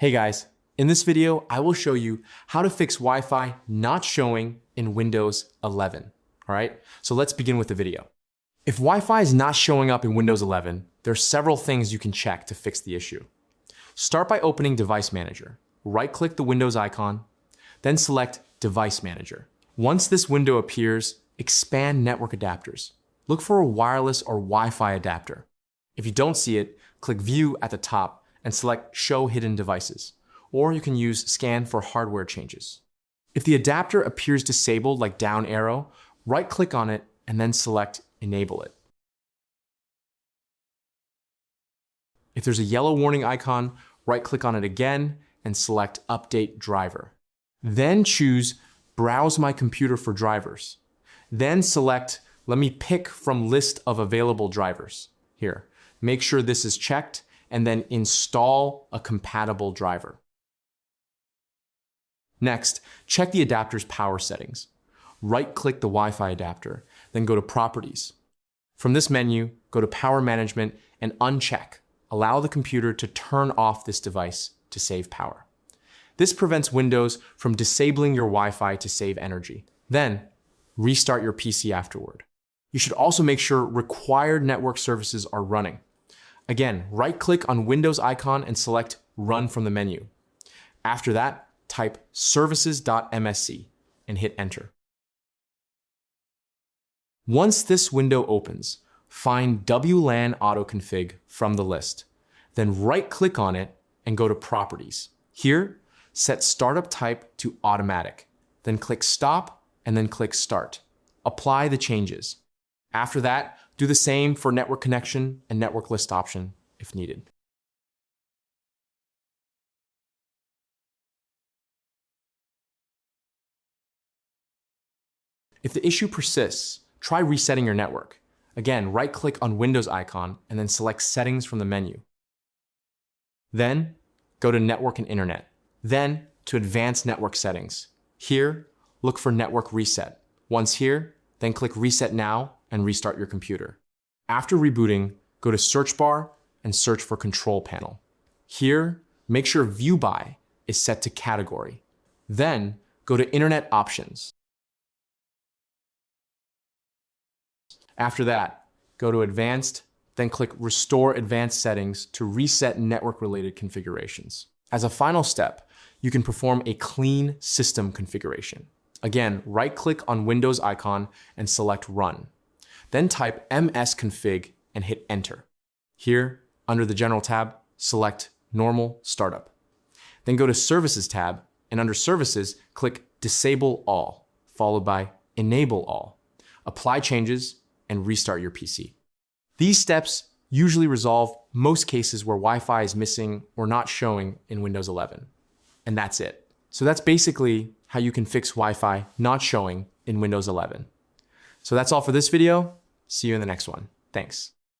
Hey guys, in this video, I will show you how to fix Wi-Fi not showing in Windows 11. All right, so let's begin with the video. If Wi-Fi is not showing up in Windows 11, there are several things you can check to fix the issue. Start by opening Device Manager. Right-click the Windows icon, then select Device Manager. Once this window appears, expand Network Adapters. Look for a wireless or Wi-Fi adapter. If you don't see it, click View at the top and select Show Hidden Devices, or you can use Scan for hardware changes. If the adapter appears disabled like down arrow, right-click on it and then select Enable it. If there's a yellow warning icon, right-click on it again and select Update Driver. Then choose Browse My Computer for drivers. Then select Let me pick from list of available drivers. Here, make sure this is checked and then install a compatible driver. Next, check the adapter's power settings. Right-click the Wi-Fi adapter, then go to Properties. From this menu, go to Power Management and uncheck. Allow the computer to turn off this device to save power. This prevents Windows from disabling your Wi-Fi to save energy. Then, restart your PC afterward. You should also make sure required network services are running. Again, right-click on Windows icon and select Run from the menu. After that, type services.msc and hit Enter. Once this window opens, find WLAN AutoConfig from the list. Then right-click on it and go to Properties. Here, set Startup Type to Automatic. Then click Stop and then click Start. Apply the changes. After that, do the same for network connection and network list option if needed. If the issue persists, try resetting your network. Again, right-click on Windows icon and then select Settings from the menu. Then, go to Network and Internet. Then, to Advanced Network Settings. Here, look for Network Reset. Once here, then click Reset Now and restart your computer. After rebooting, go to Search Bar and search for Control Panel. Here, make sure View By is set to Category. Then, go to Internet Options. After that, go to Advanced, then click Restore Advanced Settings to reset network-related configurations. As a final step, you can perform a clean system configuration. Again, right-click on Windows icon and select Run. Then type msconfig and hit Enter. Here, under the General tab, select Normal Startup. Then go to Services tab, and under Services, click Disable All, followed by Enable All. Apply changes and restart your PC. These steps usually resolve most cases where Wi-Fi is missing or not showing in Windows 11. And that's it. So that's basically how you can fix Wi-Fi not showing in Windows 11. So that's all for this video. See you in the next one. Thanks.